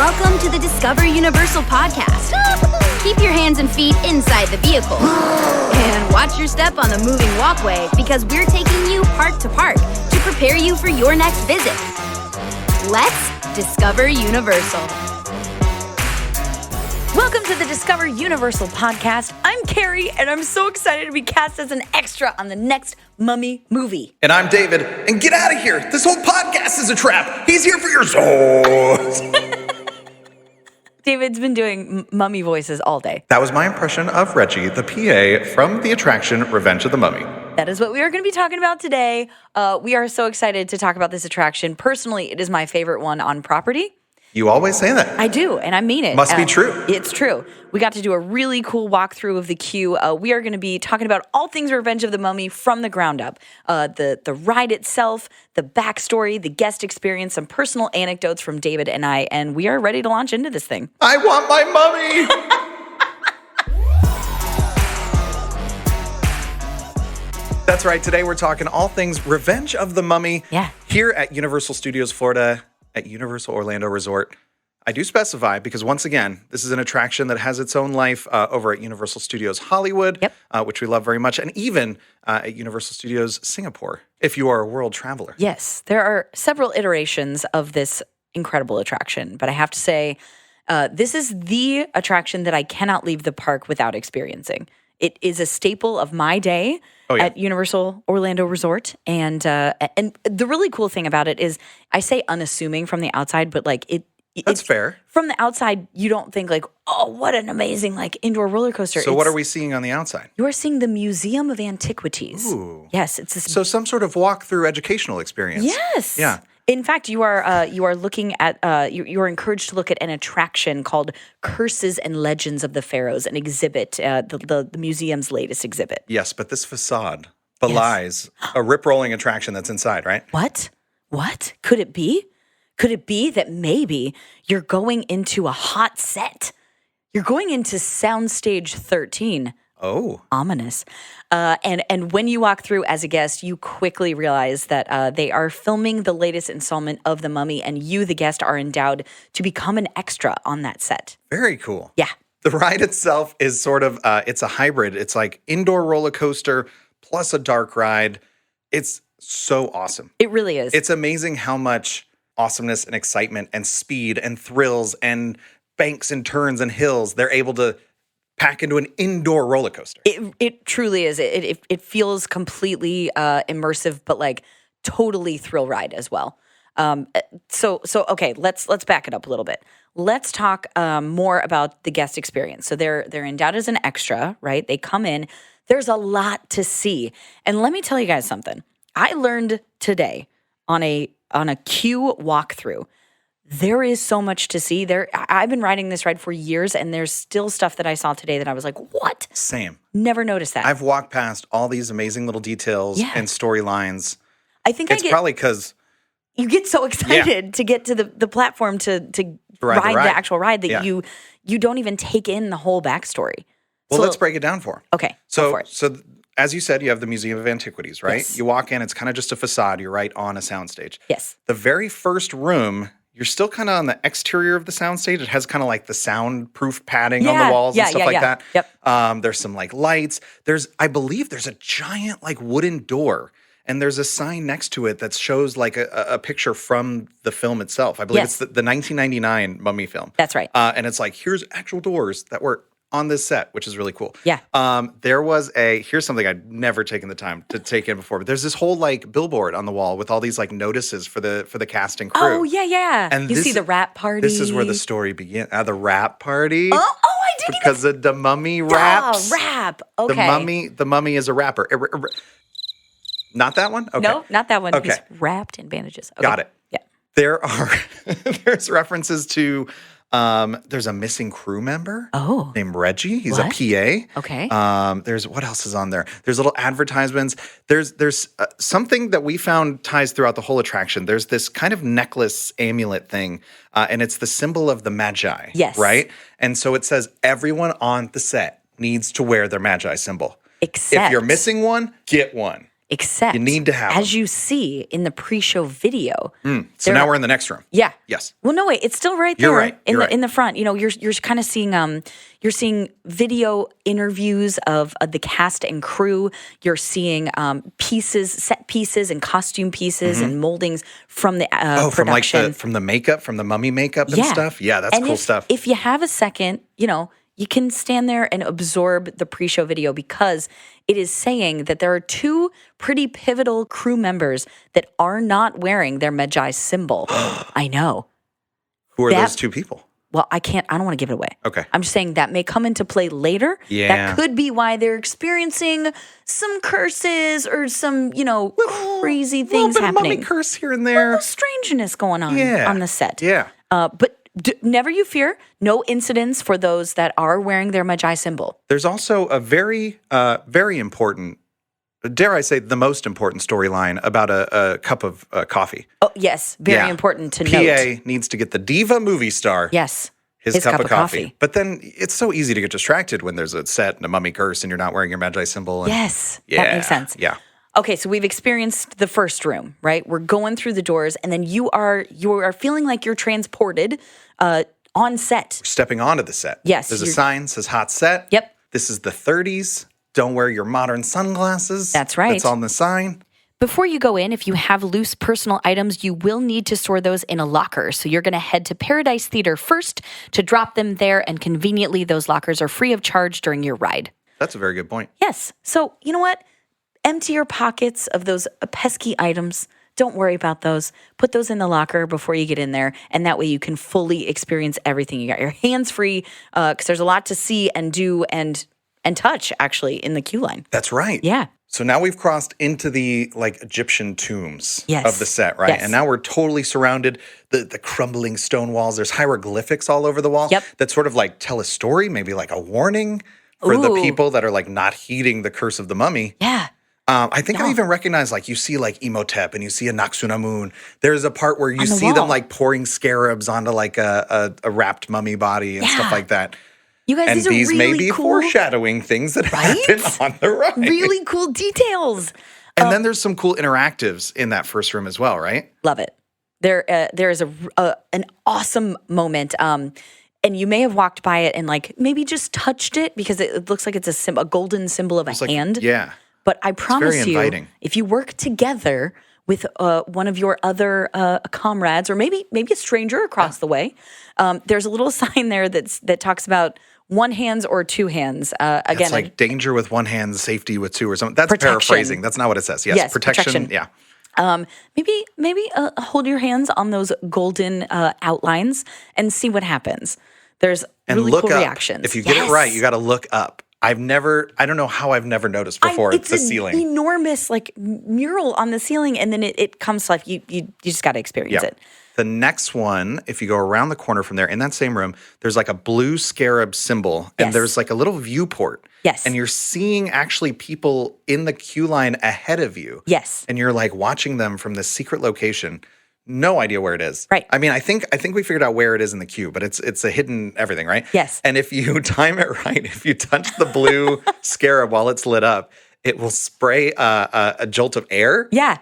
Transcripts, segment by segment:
Welcome to the Discover Universal podcast. Keep your hands and feet inside the vehicle. And watch your step on the moving walkway because we're taking you park to park to prepare you for your next visit. Let's Discover Universal. Welcome to the Discover Universal podcast. I'm Kari, and I'm so excited to be cast as an extra on the next Mummy movie. And I'm David, and get out of here. This whole podcast is a trap. He's here for your souls. David's been doing mummy voices all day. That was my impression of Reggie, the PA from the attraction Revenge of the Mummy. That is what we are going to be talking about today. We are so excited to talk about this attraction. Personally, it is my favorite one on property. You always say that. I do, and I mean it. Must be true. It's true. We got to do a really cool walkthrough of the queue. We are going to be talking about all things Revenge of the Mummy from the ground up. The ride itself, the backstory, the guest experience, some personal anecdotes from David and I, and we are ready to launch into this thing. I want my mummy! That's right. Today we're talking all things Revenge of the Mummy here at Universal Studios Florida. At Universal Orlando Resort. I do specify because, once again, this is an attraction that has its own life over at Universal Studios Hollywood, which we love very much, and even at Universal Studios Singapore, if you are a world traveler. Yes, there are several iterations of this incredible attraction, but I have to say, this is the attraction that I cannot leave the park without experiencing. It is a staple of my day at Universal Orlando Resort. And the really cool thing about it is I say unassuming from the outside, but like That's fair. From the outside, you don't think like, oh, what an amazing like indoor roller coaster. So what are we seeing on the outside? You are seeing the Museum of Antiquities. Ooh. Yes. It's this. So some sort of walk-through educational experience. Yes. Yeah. In fact, you are looking at you are encouraged to look at an attraction called Curses and Legends of the Pharaohs, an exhibit, the museum's latest exhibit. Yes, but this facade belies a rip-rolling attraction that's inside, right? What? What? Could it be? Could it be that maybe you're going into a hot set? You're going into Soundstage 13. Oh. Ominous. And when you walk through as a guest, you quickly realize that they are filming the latest installment of The Mummy, and you, the guest, are endowed to become an extra on that set. Very cool. Yeah. The ride itself is sort of, it's a hybrid. It's like indoor roller coaster plus a dark ride. It's so awesome. It really is. It's amazing how much awesomeness and excitement and speed and thrills and banks and turns and hills they're able to pack into an indoor roller coaster. It truly is. It feels completely immersive, but like totally thrill ride as well. So okay, let's back it up a little bit. Let's talk more about the guest experience. So they're endowed as an extra, right? They come in. There's a lot to see, and let me tell you guys something. I learned today on a queue walkthrough. There is so much to see. I've been riding this ride for years, and there's still stuff that I saw today that I was like, what? Same. Never noticed that. I've walked past all these amazing little details and storylines. I think it's probably because you get so excited to get to the platform to ride the actual ride that you don't even take in the whole backstory. Well, let's break it down for him. Okay. So as you said, you have the Museum of Antiquities, right? Yes. You walk in, it's kind of just a facade. You're right on a soundstage. Yes. The very first room, you're still kind of on the exterior of the soundstage. It has kind of like the soundproof padding on the walls and stuff like that. Yep. There's some like lights. I believe there's a giant like wooden door. And there's a sign next to it that shows like a picture from the film itself. I believe it's the 1999 Mummy film. That's right. And it's like, here's actual doors that were on this set, which is really cool. Yeah. There was here's something I'd never taken the time to take in before, but there's this whole like billboard on the wall with all these like notices for the cast and crew. Oh, yeah. And you see the rap party. This is where the story begins. The rap party. Oh, I didn't because of the Mummy raps. Rap. Okay. The Mummy is a rapper. Not that one? Okay. No, not that one. Okay. He's wrapped in bandages. Okay. Got it. Yeah. There's references to there's a missing crew member named Reggie. He's a PA. Okay. There's what else is on there? There's little advertisements. There's something that we found ties throughout the whole attraction. There's this kind of necklace amulet thing, and it's the symbol of the Magi. Yes. Right? And so it says everyone on the set needs to wear their Magi symbol. Except if you're missing one, get one. Except, you need to have as them. you see in the pre-show video. So now we're in the next room. Yeah. Yes. Well, no, wait. It's still right there. You're right. In the front. You know, you're kind of seeing you're seeing video interviews of the cast and crew. You're seeing set pieces, and costume pieces and moldings from the production. from the makeup, from the mummy makeup and stuff. Yeah, that's cool stuff. If you have a second, you know, you can stand there and absorb the pre-show video because it is saying that there are two pretty pivotal crew members that are not wearing their Magi symbol. I know. Who are those two people? Well, I don't want to give it away. Okay. I'm just saying that may come into play later. Yeah. That could be why they're experiencing some curses or some, crazy things little bit happening. Of mummy curse here and there. Strangeness going on on the set. Yeah. But never you fear, no incidents for those that are wearing their Magi symbol. There's also a very, very important, dare I say, the most important storyline about a cup of coffee. Oh, yes. Very important to note. PA needs to get the diva movie star. Yes. His cup of coffee. But then it's so easy to get distracted when there's a set and a mummy curse and you're not wearing your Magi symbol. And, yes. That makes sense. Yeah. Okay, so we've experienced the first room, right? We're going through the doors, and then you are feeling like you're transported on set. We're stepping onto the set. Yes. There's a sign says hot set. Yep. This is the 30s. Don't wear your modern sunglasses. That's right. That's on the sign. Before you go in, if you have loose personal items, you will need to store those in a locker. So you're going to head to Paradise Theater first to drop them there, and conveniently, those lockers are free of charge during your ride. That's a very good point. Yes. So you know what? Empty your pockets of those pesky items. Don't worry about those. Put those in the locker before you get in there, and that way you can fully experience everything. You got your hands free because there's a lot to see and do and touch actually in the queue line. That's right. Yeah. So now we've crossed into the Egyptian tombs Yes. of the set, right? Yes. And now we're totally surrounded. The crumbling stone walls. There's hieroglyphics all over the wall. Yep. That sort of tell a story, maybe like a warning for the Ooh. people that are not heeding the curse of the mummy. Yeah. I think I even recognize you see Imhotep and you see a Naxunamun. There's a part where you see wall. them pouring scarabs onto a wrapped mummy body and stuff like that. You guys, And these are these really may be cool, foreshadowing things that happen on the ride. really cool details. And then there's some cool interactives in that first room as well, right? Love it. There is an awesome moment. And you may have walked by it and maybe just touched it because it looks like it's a golden symbol of a hand. Yeah. But I promise very you, inviting. if you work together with one of your other comrades, or maybe a stranger across the way, there's a little sign there that talks about one hands or two hands. Again, it's danger with one hand, safety with two, or something. That's Protection. paraphrasing. That's not what it says. Yes, protection. Yeah. maybe hold your hands on those golden outlines and see what happens. There's really look cool up. reactions. If you get it right, you got to look up. I don't know how I've never noticed before. It's the ceiling. Enormous mural on the ceiling, and then it comes to life. You just got to experience it. The next one, if you go around the corner from there, in that same room, there's a blue scarab symbol, and there's a little viewport. Yes. And you're seeing actually people in the queue line ahead of you. Yes. And you're watching them from this secret location. No idea where it is. Right. I mean, I think we figured out where it is in the queue, but it's a hidden everything, right? Yes. And if you time it right, if you touch the blue scarab while it's lit up, it will spray a jolt of air. Yeah.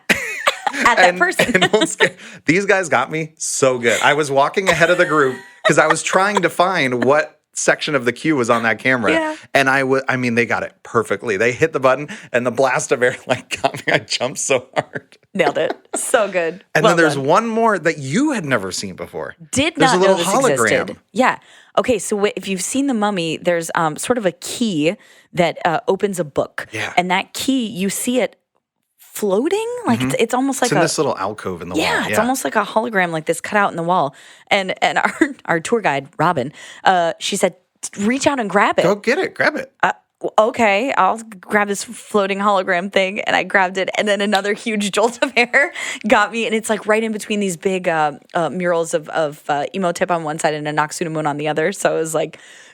At that person. These guys got me so good. I was walking ahead of the group because I was trying to find what section of the queue was on that camera. Yeah. And they got it perfectly. They hit the button and the blast of air got me. I jumped so hard. Nailed it. So good. And then there's one more that you had never seen before. Did there's not a little know this hologram. existed. Yeah. Okay, so if you've seen The Mummy, there's sort of a key that opens a book. Yeah. And that key, you see it floating. It's almost like it's in this little alcove in the wall. Yeah, it's almost like a hologram this cut out in the wall. And our tour guide, Robin, she said, reach out and grab it. Go get it. Grab it. Okay, I'll grab this floating hologram thing. And I grabbed it. And then another huge jolt of air got me. And it's right in between these big murals of Imhotep on one side and a Naxunamun on the other. So it was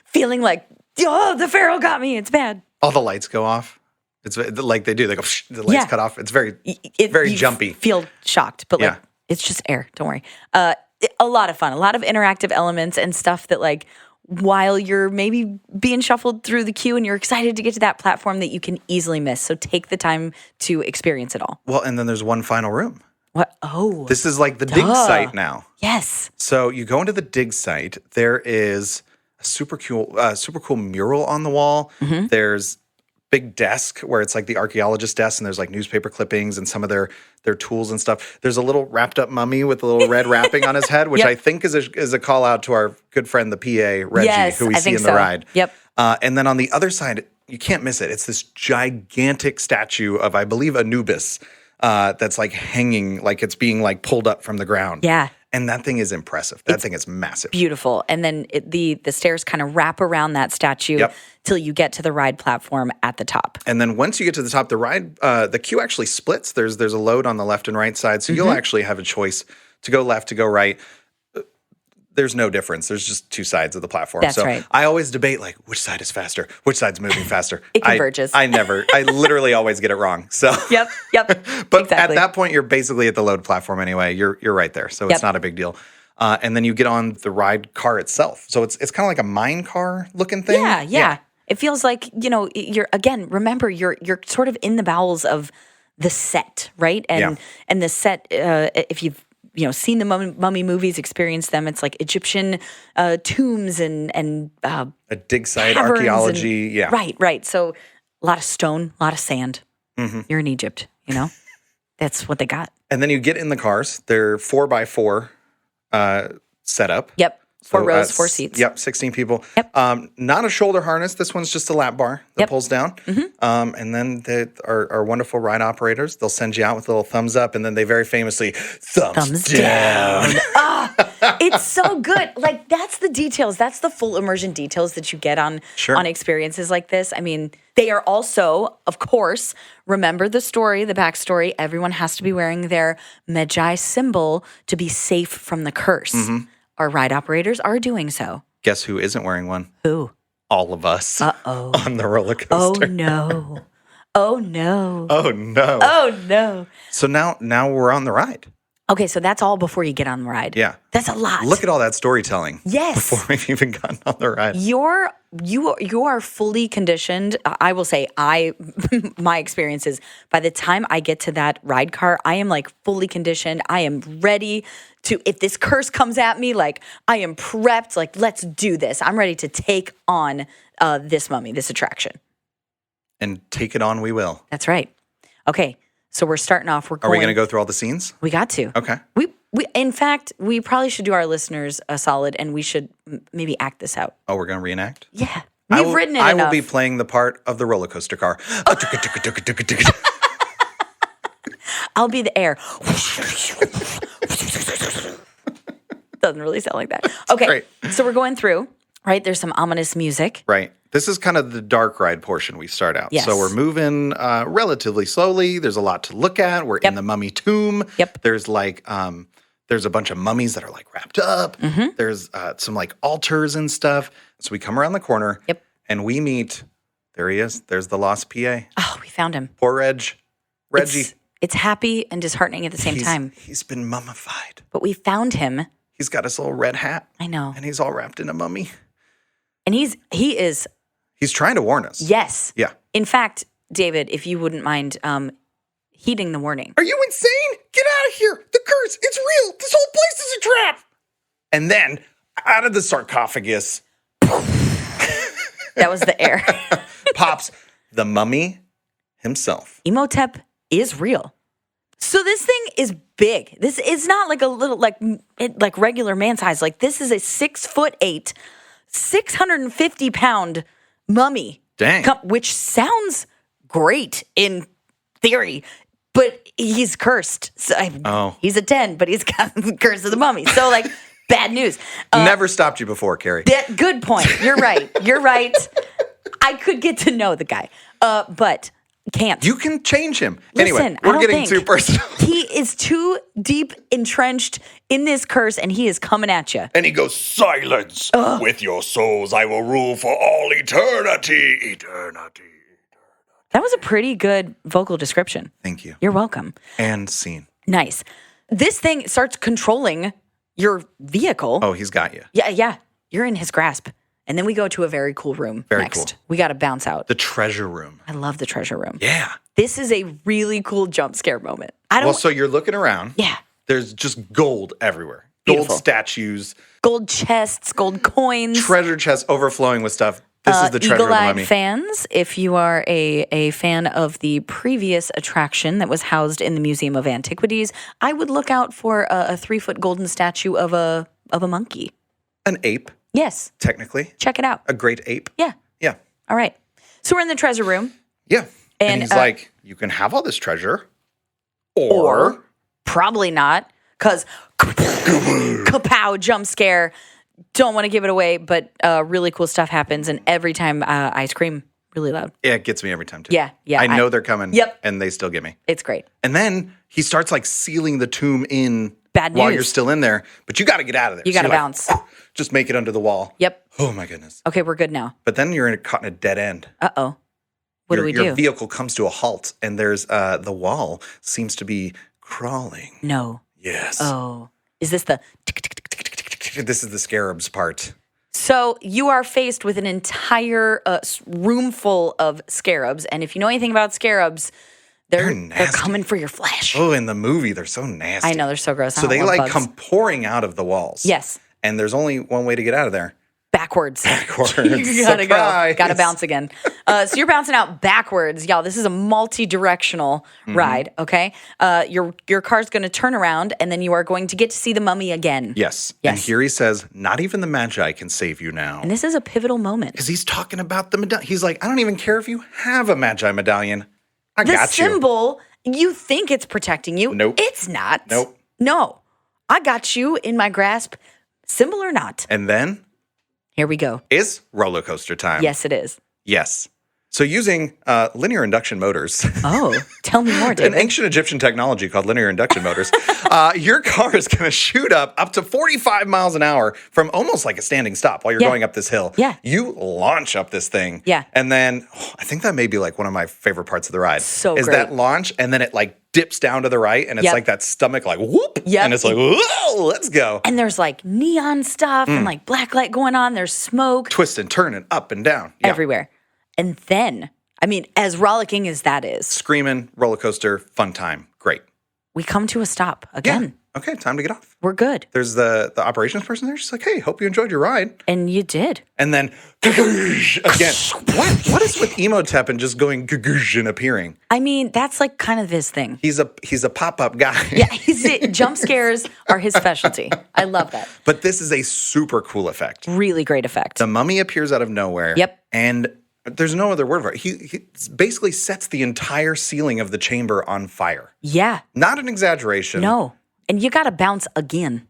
feeling oh, the Pharaoh got me. It's bad. All the lights go off. It's like they do. They go, the lights cut off. It's very you jumpy. Feel shocked, but it's just air. Don't worry. A lot of fun, a lot of interactive elements and stuff that while you're maybe being shuffled through the queue and you're excited to get to that platform that you can easily miss. So take the time to experience it all. Well, and then there's one final room. What? Oh. This is like the dig site now. Yes. So you go into the dig site. There is a super cool mural on the wall. Mm-hmm. There's big desk where it's like the archaeologist desk, and there's like newspaper clippings and some of their tools and stuff. There's a little wrapped up mummy with a little red wrapping on his head, which Yep. I think is a call out to our good friend the PA Reggie, Yes, who we I see think in the so. ride. Yep. And then on the other side, you can't miss it. It's this gigantic statue of, I believe, Anubis. That's like hanging, like it's being like pulled up from the ground. Yeah. And that thing is impressive. That thing is massive. Beautiful. And then the stairs kind of wrap around that statue Yep. till you get to the ride platform at the top. And then once you get to the top, the ride, the queue actually splits. There's a load on the left and right side. So you'll actually have a choice to go left, to go right. There's no difference. There's just two sides of the platform. That's so right. I always debate like which side is faster, which side's moving faster. It converges. I literally always get it wrong. So Yep. But Exactly. at that point, you're basically at the load platform anyway. You're right there. So it's Yep. not a big deal. And then you get on the ride car itself. So it's kind of like a mine car looking thing. Yeah. It feels like, remember you're sort of in the bowels of the set, right? And the set, if you've seen the mummy movies, experienced them, it's like Egyptian tombs and A dig site, caverns archaeology. Right. So a lot of stone, a lot of sand. Mm-hmm. You're in Egypt, That's what they got. And then you get in the cars. They're 4x4 setup. Yep. 4 So, rows, 4 seats. Yep, 16 people. Yep. Not a shoulder harness. This one's just a lap bar that Yep. pulls down. Mm-hmm. And then our wonderful ride operators, they'll send you out with a little thumbs up, and then they very famously, thumbs down. It's so good. Like, that's the details. That's the full immersion details that you get on experiences like this. I mean, they are also, of course, remember the story, the backstory. Everyone has to be wearing their Magi symbol to be safe from the curse. Mm-hmm. Our ride operators are doing so. Guess who isn't wearing one? Who? All of us. Uh-oh. On the roller Oh, coaster. no. Oh, no. Oh, no. Oh, no. So now we're on the ride. Okay, so that's all before you get on the ride. Yeah. That's a lot. Look at all that storytelling. Yes. Before we've even gotten on the ride. You are fully conditioned. I will say my experience is by the time I get to that ride car, I am like fully conditioned. I am ready to, if this curse comes at me, like I am prepped, like let's do this. I'm ready to take on this mummy, this attraction. And take it on we will. That's right. Okay, so we're starting off. Are we going to go through all the scenes? We got to. Okay. We in fact, we probably should do our listeners a solid and we should maybe act this out. Oh, we're going to reenact? Yeah. We've written it I enough. will be playing the part of the roller coaster car. I'll be the air. Doesn't really sound like that. Okay, great. So we're going through, right? There's some ominous music. Right. This is kind of the dark ride portion we start out. Yes. So we're moving relatively slowly. There's a lot to look at. We're in the mummy tomb. Yep. There's like there's a bunch of mummies that are like wrapped up. Mm-hmm. There's some like altars and stuff. So we come around the corner. Yep. And we meet, there he is. There's the lost PA. Oh, we found him. Poor Reggie. It's happy and disheartening at the same time. He's been mummified. But we found him. He's got his little red hat. I know. And he's all wrapped in a mummy. And he is. He's trying to warn us. Yes. Yeah. In fact, David, if you wouldn't mind heeding the warning. Are you insane? Get out of here. The curse, it's real. This whole place is a trap. And then out of the sarcophagus That was the air. pops the mummy himself. Imhotep is real. So this thing is big. This is not like a little like regular man size. Like this is a 6'8", 650-pound mummy. Dang. Which sounds great in theory, but he's cursed. So he's a 10, but he's got the curse of the mummy. So like bad news. Never stopped you before, Kari. Good point. You're right. You're right. I could get to know the guy, but can't. You can change him. Listen, Anyway, I we're don't getting think. too personal. He is too deep entrenched in this curse, and he is coming at you. And he goes, silence. With your souls, I will rule for all eternity. Eternity. That was a pretty good vocal description. Thank you. You're welcome. And scene. Nice. This thing starts controlling your vehicle. Oh, he's got you. Yeah. You're in his grasp. And then we go to a very cool room Very next. cool. We got to bounce out. The treasure room. I love the treasure room. Yeah. This is a really cool jump scare moment. Well, so you're looking around. Yeah. There's just gold everywhere. Beautiful. Gold statues. Gold chests, gold coins. Treasure chests overflowing with stuff. This is the treasure of the Eagle-eyed mummy. fans, if you are a fan of the previous attraction that was housed in the Museum of Antiquities, I would look out for a 3-foot golden statue of a monkey. An ape, Yes. technically. Check it out. A great ape. Yeah. Yeah. All right. So we're in the treasure room. Yeah. And he's like, you can have all this treasure. Or probably not, because kapow, jump scare. Don't want to give it away, but really cool stuff happens. And every time I scream really loud. yeah, it gets me every time too. Yeah. I know they're coming. Yep. And they still get me. It's great. And then he starts like sealing the tomb in Bad while news. you're still in there. But you got to get out of there. You got to you're bounce. just make it under the wall. Yep. Oh my goodness. Okay, we're good now. But then you're caught in a dead end. Uh-oh. What do we do? Your vehicle comes to a halt and there's the wall seems to be crawling. No. Yes. Oh. Is this the... This is the scarabs part. So you are faced with an entire room full of scarabs. And if you know anything about scarabs, they're nasty. coming for your flesh. Oh, in the movie, they're so nasty. I know, they're so gross. I So don't they love like bugs. come pouring out of the walls. Yes. And there's only one way to get out of there. Backwards. Backwards. You gotta Surprise. go. Gotta bounce again. So you're bouncing out backwards. Y'all, this is a multi-directional ride, okay? Your car's gonna turn around and then you are going to get to see the mummy again. Yes. Yes. And here he says, not even the Magi can save you now. And this is a pivotal moment. Because he's talking about the medallion. He's like, I don't even care if you have a Magi medallion. I The got you. symbol, you think it's protecting you. Nope. It's not. Nope. No. I got you in my grasp, symbol or not. And then Here we go. is roller coaster time. Yes, it is. Yes. So using linear induction motors, Oh, tell me more, an David. ancient Egyptian technology called linear induction motors, your car is going to shoot up to 45 miles an hour from almost like a standing stop while you're Yeah. going up this hill. Yeah. You launch up this thing. Yeah. And then I think that may be like one of my favorite parts of the ride. So is great. that launch and then it like dips down to the right and it's Yep. like that stomach like whoop. Yep. And it's like, whoa, let's go. And there's like neon stuff and like black light going on. There's smoke Twisting, turning up and down. Yeah. everywhere. And then, I mean, as rollicking as that is, Screaming, roller coaster, fun time. Great. we come to a stop Yeah. again. Okay, time to get off. We're good. There's the operations person there. She's like, hey, hope you enjoyed your ride. And you did. And then again, what is with Emotep and just going and appearing? I mean, that's like kind of his thing. He's a pop-up guy. Yeah, jump scares are his specialty. I love that. But this is a super cool effect. Really great effect. The mummy appears out of nowhere. Yep. And there's no other word for it. He basically sets the entire ceiling of the chamber on fire. Yeah. Not an exaggeration. No. And you got to bounce again.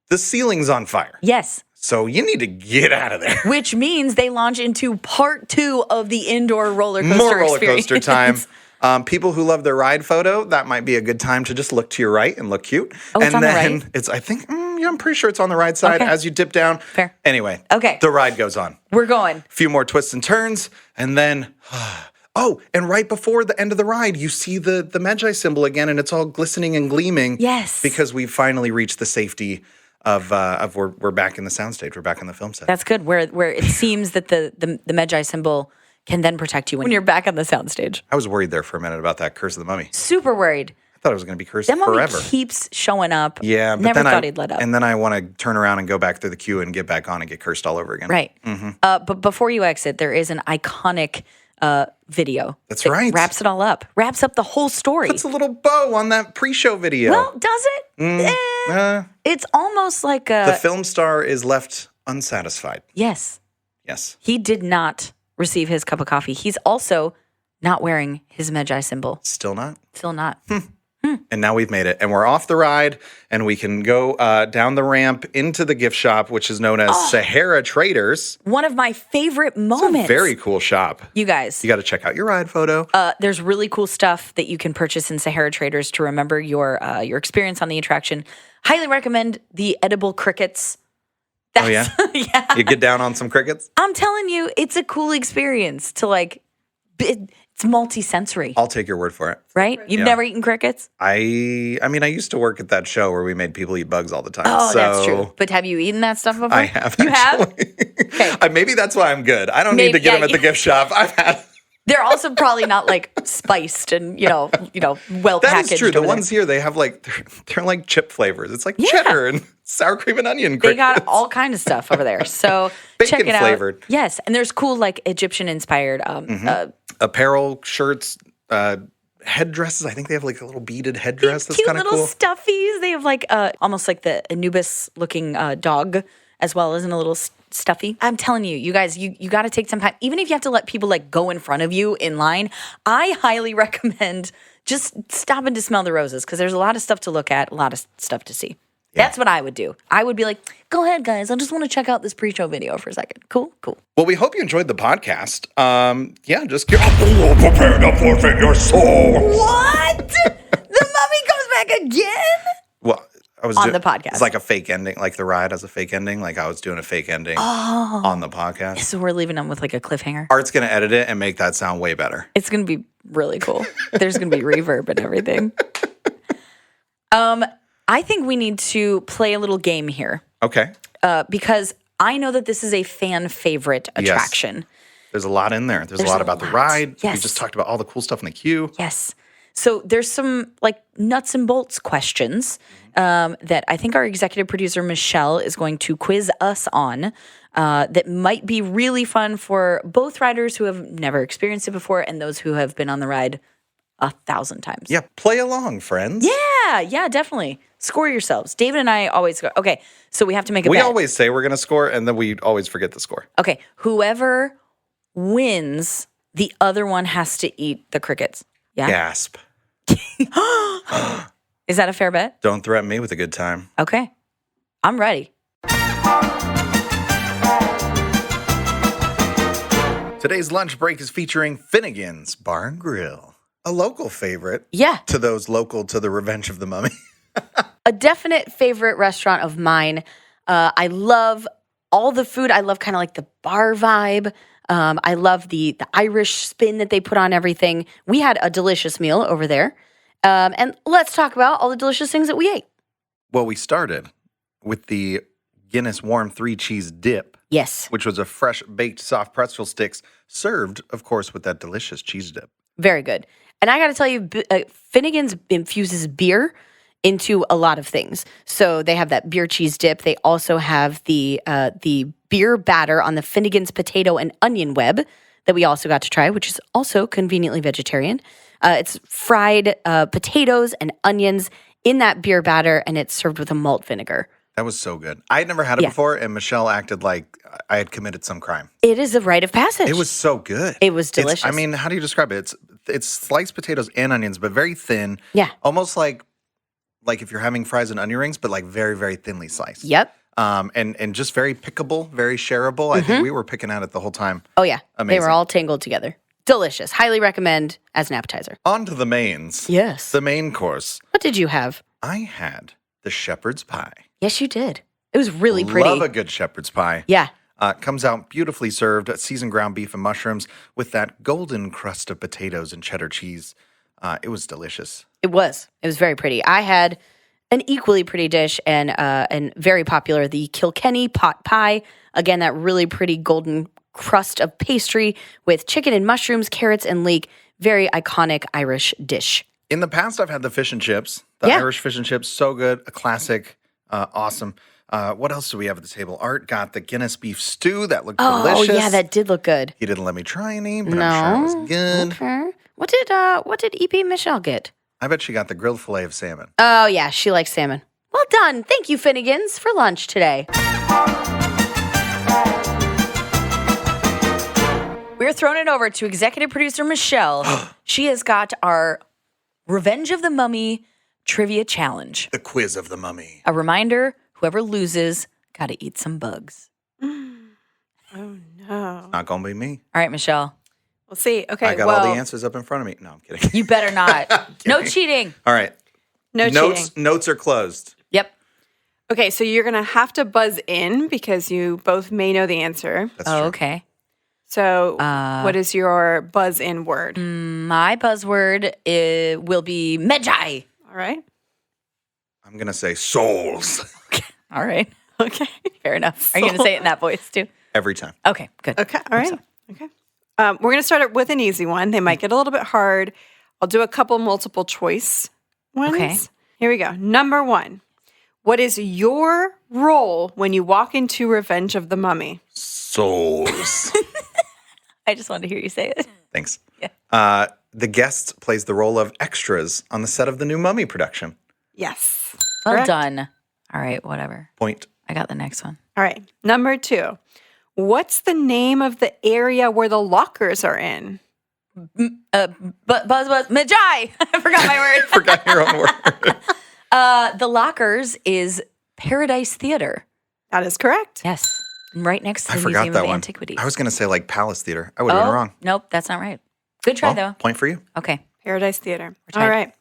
The ceiling's on fire. Yes. So you need to get out of there. Which means they launch into part 2 of the indoor roller coaster More roller experience. coaster time. People who love their ride photo, that might be a good time to just look to your right and look cute. Oh, it's and on the then right? it's, I think, I'm pretty sure it's on the right side Okay. as you dip down. Fair. Anyway, Okay. the ride goes on. We're going. A few more twists and turns, and then, oh, and right before the end of the ride, you see the Magi symbol again, and it's all glistening and gleaming. Yes. Because we've finally reached the safety of we're back in the soundstage. We're back in the film set. That's good. Where it seems that the Magi symbol can then protect you when you're back on the soundstage. I was worried there for a minute about that Curse of the Mummy. Super worried. I thought it was going to be cursed That mummy forever. keeps showing up. Yeah, but Never then thought he'd let up. And then I want to turn around and go back through the queue and get back on and get cursed all over again. Right. But before you exit, there is an iconic video. That's that right. Wraps it all up. Wraps up the whole story. Puts a little bow on that pre-show video. Well, does it? It's almost like the a... film star is left unsatisfied. Yes. Yes. He did not receive his cup of coffee. He's also not wearing his Magi symbol. Still not. Still not. And now we've made it. And we're off the ride, and we can go down the ramp into the gift shop, which is known as Sahara Traders. One of my favorite moments. Very cool shop. You guys. You got to check out your ride photo. There's really cool stuff that you can purchase in Sahara Traders to remember your experience on the attraction. Highly recommend the edible crickets. Oh, yeah? Yeah. You get down on some crickets? I'm telling you, it's a cool experience to like, it's It's multi-sensory. I'll take your word for it. Right? You've never eaten crickets? I mean, I used to work at that show where we made people eat bugs all the time. Oh, that's true. But have you eaten that stuff before? I have. You have? Okay. Maybe that's why I'm good. I don't need to get them at the gift shop. I've had. They're also probably not like spiced and well packaged. That is true. The ones here, they have they're like chip flavors. It's like cheddar and sour cream and onion. They got all kind of stuff over there. So check it out. Flavored. Yes, and there's cool like Egyptian inspired apparel, shirts, headdresses. I think they have like a little beaded headdress that's kind of cool. Cute little stuffies. They have like almost like the Anubis looking dog as well as in a little stuffy. I'm telling you, you guys, you got to take some time. Even if you have to let people like go in front of you in line, I highly recommend just stopping to smell the roses because there's a lot of stuff to look at, a lot of stuff to see. Yeah. That's what I would do. I would be like, go ahead, guys. I just want to check out this pre-show video for a second. Cool. Well, we hope you enjoyed the podcast. Just get prepared to forfeit your soul. What? The mummy comes back again? Well, I was on the podcast. It's like a fake ending, like the ride has a fake ending. Like I was doing a fake ending on the podcast. So we're leaving them with like a cliffhanger. Art's going to edit it and make that sound way better. It's going to be really cool. There's going to be reverb and everything. I think we need to play a little game here. Okay. Because I know that this is a fan favorite attraction. Yes. There's a lot in there. There's a lot about the ride. Yes. We just talked about all the cool stuff in the queue. Yes. So there's some like nuts and bolts questions that I think our executive producer, Michelle, is going to quiz us on that might be really fun for both riders who have never experienced it before and those who have been on the ride 1,000 times. Yeah, play along, friends. Yeah, definitely. Score yourselves. David and I always go, okay, so we have to make a bet. We always say we're going to score, and then we always forget the score. Okay, whoever wins, the other one has to eat the crickets. Yeah? Gasp. Is that a fair bet? Don't threaten me with a good time. Okay. I'm ready. Today's lunch break is featuring Finnegan's Bar and Grill, a local favorite. Yeah. To those local to the Revenge of the Mummy. A definite favorite restaurant of mine. I love all the food. I love kind of like the bar vibe. I love the Irish spin that they put on everything. We had a delicious meal over there. And let's talk about all the delicious things that we ate. Well, we started with the Guinness Warm 3-Cheese Dip. Yes. Which was a fresh baked soft pretzel sticks served, of course, with that delicious cheese dip. Very good. And I got to tell you, Finnegan's infuses beer into a lot of things. So they have that beer cheese dip. They also have the beer batter on the Finnegan's potato and onion web that we also got to try, which is also conveniently vegetarian. It's fried potatoes and onions in that beer batter, and it's served with a malt vinegar. That was so good. I had never had it before, and Michelle acted like I had committed some crime. It is a rite of passage. It was so good. It was delicious. I mean, how do you describe it? It's sliced potatoes and onions, but very thin. Yeah. Almost like if you're having fries and onion rings, but like very, very thinly sliced. Yep. And just very pickable, very shareable. I think we were picking at it the whole time. Oh, yeah. Amazing. They were all tangled together. Delicious. Highly recommend as an appetizer. On to the mains. Yes. The main course. What did you have? I had the shepherd's pie. Yes, you did. It was really pretty. Love a good shepherd's pie. Yeah. Comes out beautifully served, seasoned ground beef and mushrooms with that golden crust of potatoes and cheddar cheese. It was delicious. It was. It was very pretty. I had an equally pretty dish and very popular, the Kilkenny pot pie. Again, that really pretty golden crust of pastry with chicken and mushrooms, carrots and leek. Very iconic Irish dish. In the past, I've had the fish and chips. The Irish fish and chips, so good. A classic. Awesome. What else do we have at the table? Art got the Guinness beef stew. That looked delicious. Oh, yeah, that did look good. He didn't let me try any, but I'm sure it was good. Okay. What did EP Michelle get? I bet she got the grilled filet of salmon. Oh, yeah, she likes salmon. Well done. Thank you, Finnegan's, for lunch today. We're throwing it over to executive producer Michelle. She has got our Revenge of the Mummy trivia challenge. The quiz of the mummy. A reminder, whoever loses, got to eat some bugs. Oh, no. It's not going to be me. All right, Michelle. We'll see. Okay, I got all the answers up in front of me. No, I'm kidding. You better not. No cheating. All right. No cheating. Notes are closed. Yep. Okay, so you're going to have to buzz in because you both may know the answer. That's true. Okay. So what is your buzz-in word? My buzzword will be Magi. All right. I'm going to say souls. All right. Okay. Fair enough. Are you going to say it in that voice too? Every time. Okay, good. Okay. All right. Okay. We're going to start it with an easy one. They might get a little bit hard. I'll do a couple multiple choice ones. Okay. Here we go. Number 1. What is your role when you walk into Revenge of the Mummy? Souls. I just wanted to hear you say it. Thanks. Yeah. The guest plays the role of extras on the set of the new Mummy production. Yes. Well Correct. done. All right, whatever. Point. I got the next one. All right. Number 2. What's the name of the area where the lockers are in? Buzz, Magi. I forgot my word. Forgot your own word. The Lockers is Paradise Theater. That is correct. Yes. Right next to I the forgot Museum that of one. Antiquities. I was going to say like Palace Theater. I would have been wrong. Nope, that's not right. Good try, Well, though. point for you. Okay. Paradise Theater. tied. All right.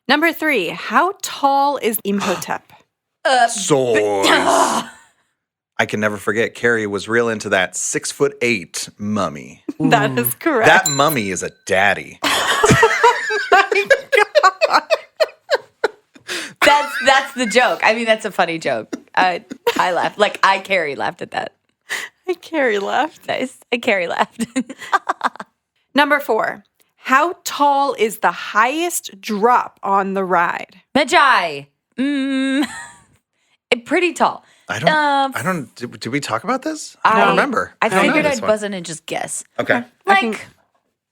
Number 3. How tall is Imhotep? Souls. I can never forget. Kari was real into that 6'8" mummy. That is correct. That mummy is a daddy. That's the joke. I mean, that's a funny joke. I laughed. Like, Carrie laughed at that. Carrie left. Nice. Carrie laughed. Number 4. How tall is the highest drop on the ride? Magi. Pretty tall. I don't, did we talk about this? I don't remember. I don't know figured this I'd one. buzz in and just guess. Okay. Like,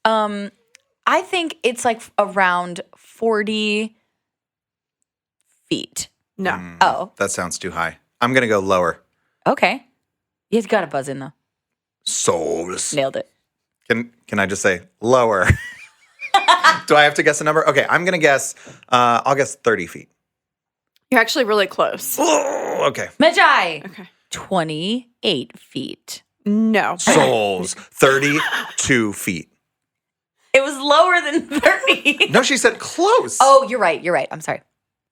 I think it's like around 40 feet. No. Oh, That sounds too high. I'm going to go lower. okay. He's got to buzz in, though. Souls. Nailed it. Can I just say lower? Do I have to guess a number? Okay, I'm going to guess, I'll guess 30 feet. You're actually really close. Oh, okay. Magi. Okay. 28 feet. No. Souls. 32 feet. It was lower than 30. No, she said close. Oh, you're right. You're right. I'm sorry.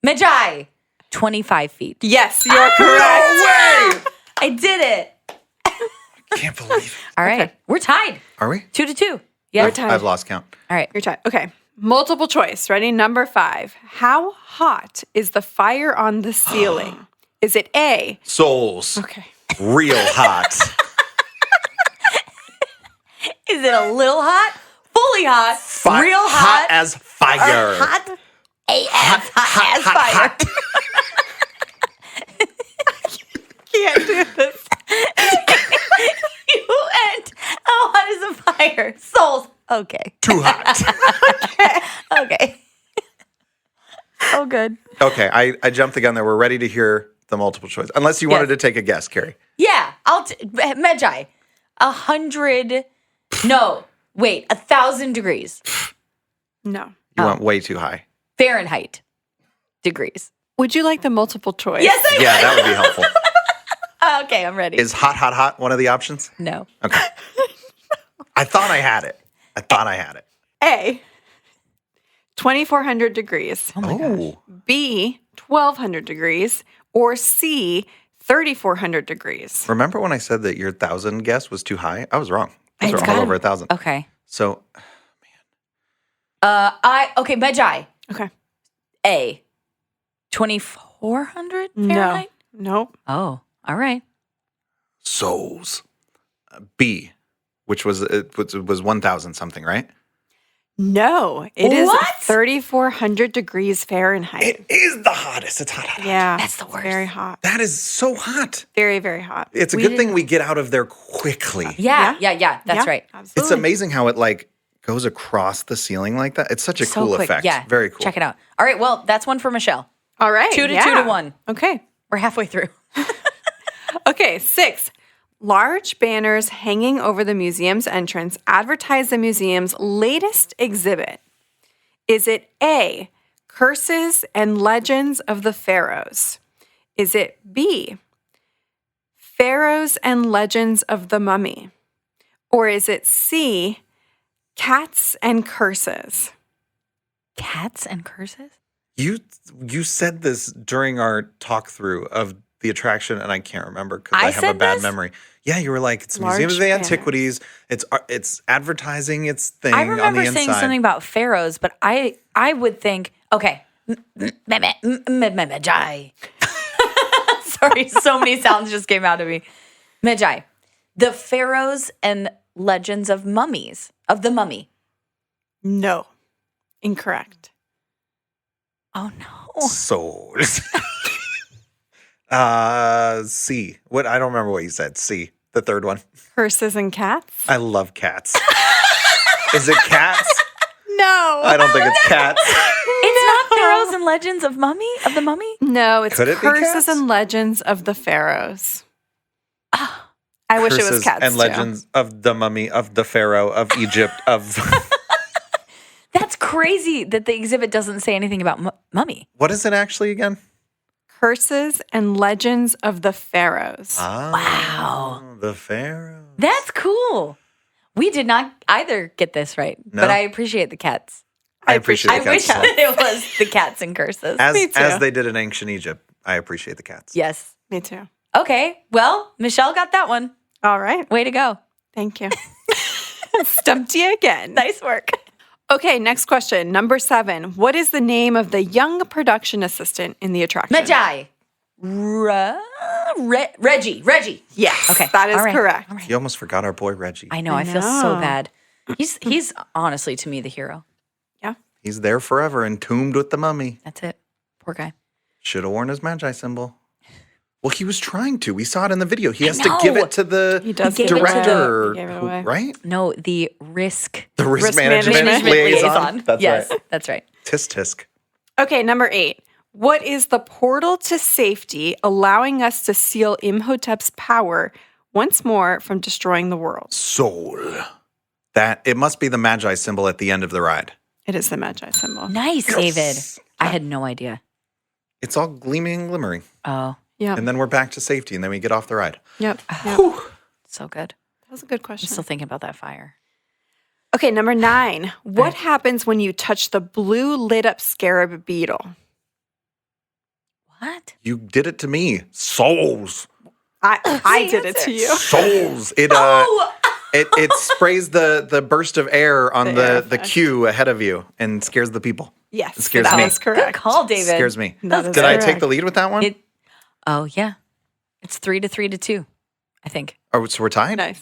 Magi. 25 feet. Yes, you're correct. No way! I did it. Can't believe it. All right. We're tied. Are we? 2-2. Yeah. We're tied. I've lost count. All right. You're tied. Okay. Multiple choice. Ready? Number 5. How hot is the fire on the ceiling? Is it A? Souls. Okay. Real hot. Is it a little hot? Fully hot? Real Hot hot? as fire. Hot AF. Hot as fire. Can't do this. You and how hot is a fire? Souls. Okay. Too hot. Okay. Oh, good. Okay, I jumped the gun there. We're ready to hear the multiple choice. Unless you wanted to take a guess, Kari. Yeah. Magi. 100. No. Wait. 1,000 degrees. No. You went way too high. Fahrenheit degrees. Would you like the multiple choice? Yes, I Yeah, that would be helpful. Okay, I'm ready. Is hot one of the options? No. Okay. I thought I had it. A. 2,400 degrees. Oh my gosh. B. 1,200 degrees. Or C. 3,400 degrees. Remember when I said that your 1,000 guess was too high? I was wrong. Those It's are all got- over 1,000. Okay. So Okay, Magi. Okay. A. 2,400 Fahrenheit? Nope. Oh, all right. souls. B, which was 1,000 something, right? No, it is What? 3,400 degrees Fahrenheit. It is the hottest. It's hot. Yeah. That's the it's worst. Very hot. That is so hot. Very, very hot. It's a good thing we get out of there quickly. Yeah. That's Yeah, right. Absolutely. It's amazing how it like goes across the ceiling like that. It's such a So cool quick. effect. Yeah. Very cool. Check it out. All right. Well, that's one for Michelle. All right. 2 to 2 yeah. to 1. Okay. We're halfway through. Okay, 6. Large banners hanging over the museum's entrance advertise the museum's latest exhibit. Is it A, Curses and Legends of the Pharaohs? Is it B, Pharaohs and Legends of the Mummy? Or is it C, Cats and Curses? Cats and curses? You said this during our talk through of the attraction, and I can't remember because I I have a said bad this? memory. Yeah, you were like, it's a Large Museum of the banner. Antiquities. It's advertising its thing I on the remember inside. saying something about pharaohs, but I would think, okay, Magi. Sorry, so many sounds just came out of me. Magi, the pharaohs and legends of mummies, of the mummy. No. Incorrect. Oh no. Souls. C. What? I don't remember what you said. C. The third one. Curses and cats? I love cats. Is it cats? No. I don't think it's cats. It's not pharaohs and legends of the mummy? No, it's Could it be Curses cats? and Legends of the Pharaohs. I wish it was Curses cats and too. legends of the mummy, of the pharaoh, of Egypt, of... That's crazy that the exhibit doesn't say anything about mummy. What is it actually again? Curses and Legends of the Pharaohs. Wow. The pharaoh. That's cool. We did not either get this right, No? but I appreciate the cats. I appreciate I the wish cats. as well. it was the cats and curses. Me too. As they did in ancient Egypt, I appreciate the cats. Yes. Me too. Okay. Well, Michelle got that one. All right. Way to go. Thank you. Stumped you again. Nice work. Okay, next question. Number 7. What is the name of the young production assistant in the attraction? Magi. Reggie. Yes. Okay. That is All right. correct. All right. You almost forgot our boy Reggie. I know. I feel so know. bad. He's honestly to me the hero. Yeah. He's there forever, entombed with the mummy. That's it. Poor guy. Should have worn his Magi symbol. Well, he was trying to. We saw it in the video. He has to know. give it to the He does give it to director, He gave it who- away. right? No, the risk The risk Risk management, management liaison. That's yes, right. that's right. Tisk tisk. Okay, number 8. What is the portal to safety allowing us to seal Imhotep's power once more from destroying the world? Soul. That it must be the Magi symbol at the end of the ride. It is the Magi symbol. Nice, David. I had no idea. It's all gleaming and glimmering. Oh, Yep. And then we're back to safety, and then we get off the ride. Yep. so good. That was a good I'm question. still thinking about that fire. Okay, number 9. What happens when you touch the blue lit up scarab beetle? What? You did it to me. Souls. I did it to you. Souls. It it sprays the burst of air on The air the effect. queue ahead of you and scares the people. Yes, It scares that me. was correct. Good call, David. Scares me. That is Did I correct. take the lead with that one? Oh yeah, it's 3-3-2. I think. Oh, so we're tied? Nice.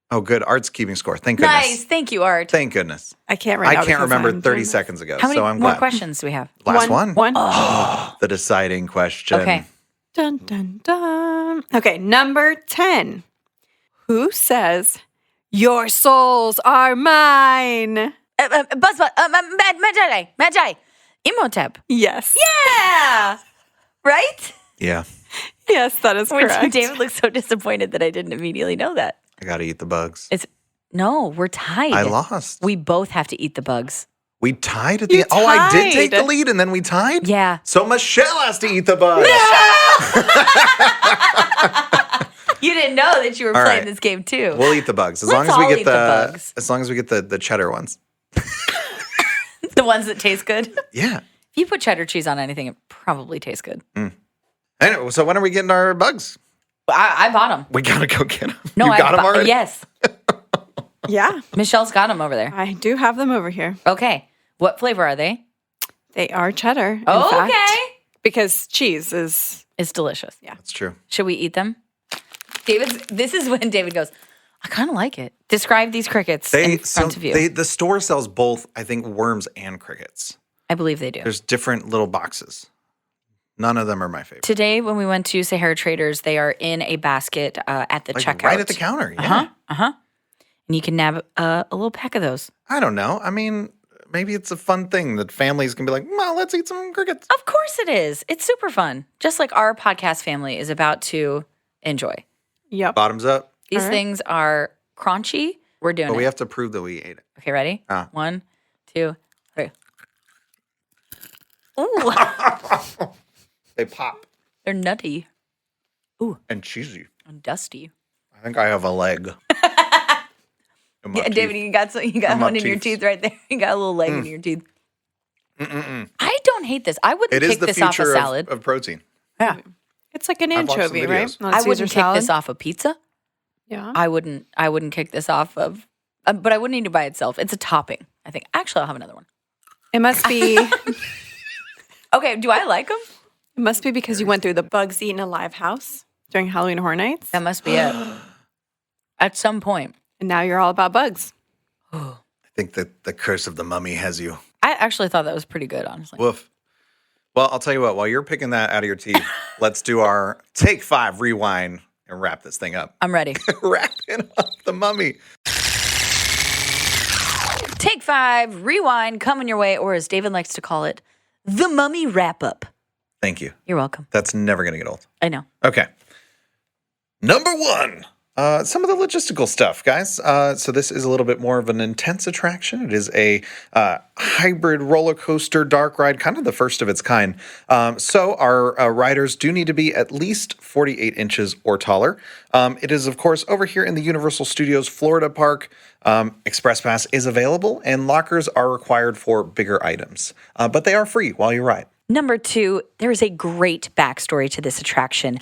Oh, good. Art's keeping score. Thank goodness. Nice. Thank you, Art. Thank goodness. I can't right now. I can't because remember I'm 30 doing this. seconds ago, How many so I'm more glad. questions do we have? Last one? One. The deciding question. Okay. Dun, dun, dun. Okay, number 10. Who says, "Your souls are mine"? Magi. Imhotep. Yes. Yeah. Right? Yeah. Yes, that is correct. David looks so disappointed that I didn't immediately know that. I got to eat the bugs. No, we're tied. I lost. We both have to eat the bugs. We tied at You the Oh, I did take tied. the lead and then we tied? Yeah. So Michelle has to eat the bugs. You didn't know that you were All playing right. this game too. We'll eat the bugs. As Let's long as we all get eat the bugs. as long as we get the cheddar ones. The ones that taste good. If Yeah. you put cheddar cheese on anything, it probably tastes good. Anyway, so when are we getting our bugs? I bought them. We gotta go get them. No, you I got them already? Yes. Yeah, Michelle's got them over there. I do have them over here. Okay. What flavor are they? They are cheddar. In Oh, fact, okay. because cheese is. It's delicious. That's true. Should we eat them? This is when David goes, I kind of like it. Describe these crickets in front of you. The store sells both, I think, worms and crickets. I believe they do. There's different little boxes. None of them are my favorite. Today, when we went to Sahara Traders, they are in a basket at the Like checkout. right at the counter. Yeah. And you can nab a little pack of those. I don't know. I mean, maybe it's a fun thing that families can be like, well, let's eat some crickets. Of course it is. It's super fun. Just like our podcast family is about to enjoy. Yep. Bottoms up. These All right. things are crunchy. We're doing But it. we have to prove that we ate it. Okay, ready? Ah. 1, 2, 3. Ooh, They pop they're nutty and cheesy. and dusty. I think I have a leg. In my Yeah, teeth. David, you got In my one in your teeth. teeth right there. You got a little leg in your teeth. I don't hate this. I wouldn't It is pick the this off a future salad. of protein. Yeah. It's like an I've watched some anchovy, right? videos. On I Caesar wouldn't kick salad. this off a pizza. Yeah. I wouldn't kick this off of, but I wouldn't eat it by itself. It's a topping, I think. Actually, I'll have another one. It must be. Okay, do I like them? It must be because you went through the bugs eaten alive house during Halloween Horror Nights, That must be it. At some point. and now you're all about bugs. I think that the curse of the mummy has you. I actually thought that was pretty good, honestly. Woof. Well, I'll tell you what, while you're picking that out of your teeth, let's do our take 5 rewind and wrap this thing up. I'm ready. Wrapping up the mummy. Take 5, rewind, coming your way, or as David likes to call it, the mummy wrap up. Thank you. You're welcome. That's never going to get old. I know. Okay. Number 1. Some of the logistical stuff, guys. So this is a little bit more of an intense attraction. It is a hybrid roller coaster dark ride, kind of the first of its kind. So our riders do need to be at least 48 inches or taller. It is, of course, over here in the Universal Studios Florida Park. Express Pass is available, and lockers are required for bigger items. But they are free while you ride. Number 2, there is a great backstory to this attraction.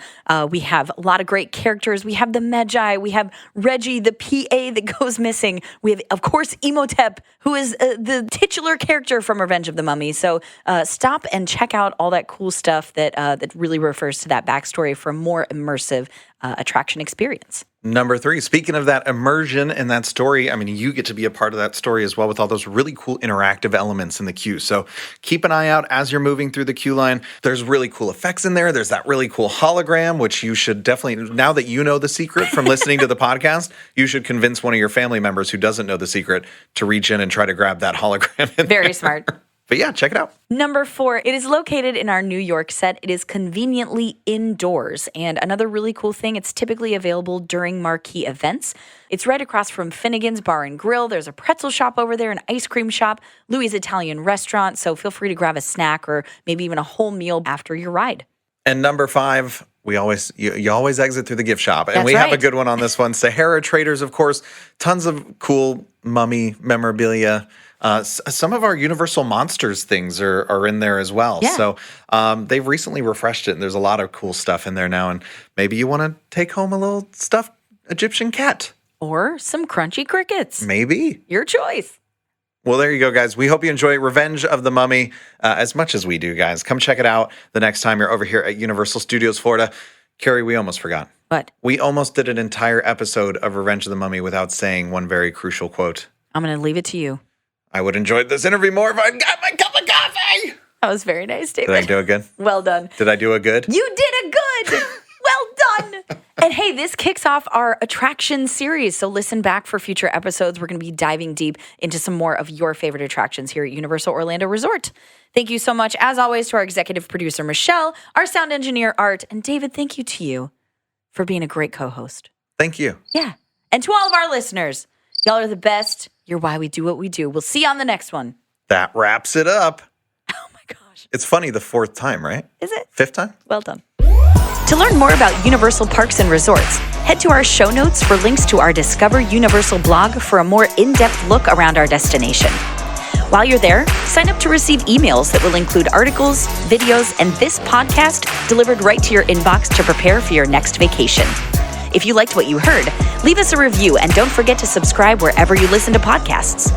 We have a lot of great characters. We have the Magi. We have Reggie, the PA that goes missing. We have, of course, Imhotep, who is the titular character from Revenge of the Mummy. So stop and check out all that cool stuff that really refers to that backstory for a more immersive attraction experience. Number 3, speaking of that immersion and that story, I mean, you get to be a part of that story as well with all those really cool interactive elements in the queue. So keep an eye out as you're moving through the queue line. There's really cool effects in there. There's that really cool hologram, which you should definitely, now that you know the secret from listening to the podcast, you should convince one of your family members who doesn't know the secret to reach in and try to grab that hologram. Very smart. But yeah, check it out. Number 4, it is located in our New York set. It is conveniently indoors. And another really cool thing, it's typically available during marquee events. It's right across from Finnegan's Bar and Grill. There's a pretzel shop over there, an ice cream shop, Louis' Italian restaurant. So feel free to grab a snack or maybe even a whole meal after your ride. And number 5, you always exit through the gift shop. And That's we have a right. good one on this one. Sahara Traders, of course, tons of cool mummy memorabilia. Some of our Universal Monsters things are in there as well. Yeah. So they've recently refreshed it, and there's a lot of cool stuff in there now. And maybe you want to take home a little stuffed Egyptian cat. Or some crunchy crickets. Maybe. Your choice. Well, there you go, guys. We hope you enjoy Revenge of the Mummy as much as we do, guys. Come check it out the next time you're over here at Universal Studios Florida. Kari, we almost forgot. What? We almost did an entire episode of Revenge of the Mummy without saying one very crucial quote. I'm going to leave it to you. I would enjoy this interview more if I got my cup of coffee. That was very nice, David. Did I do it good? Well done. Did I do it good? You did a good. Well done. And hey, this kicks off our attraction series. So listen back for future episodes. We're going to be diving deep into some more of your favorite attractions here at Universal Orlando Resort. Thank you so much, as always, to our executive producer, Michelle, our sound engineer, Art, and David, thank you to you for being a great co-host. Thank you. Yeah. And to all of our listeners, y'all are the best. You're why we do what we do. We'll see you on the next one. That wraps it up. Oh my gosh. It's funny the 4th time, right? Is it? 5th time? Well done. To learn more about Universal Parks and Resorts, head to our show notes for links to our Discover Universal blog for a more in-depth look around our destination. While you're there, sign up to receive emails that will include articles, videos, and this podcast delivered right to your inbox to prepare for your next vacation. If you liked what you heard, leave us a review and don't forget to subscribe wherever you listen to podcasts.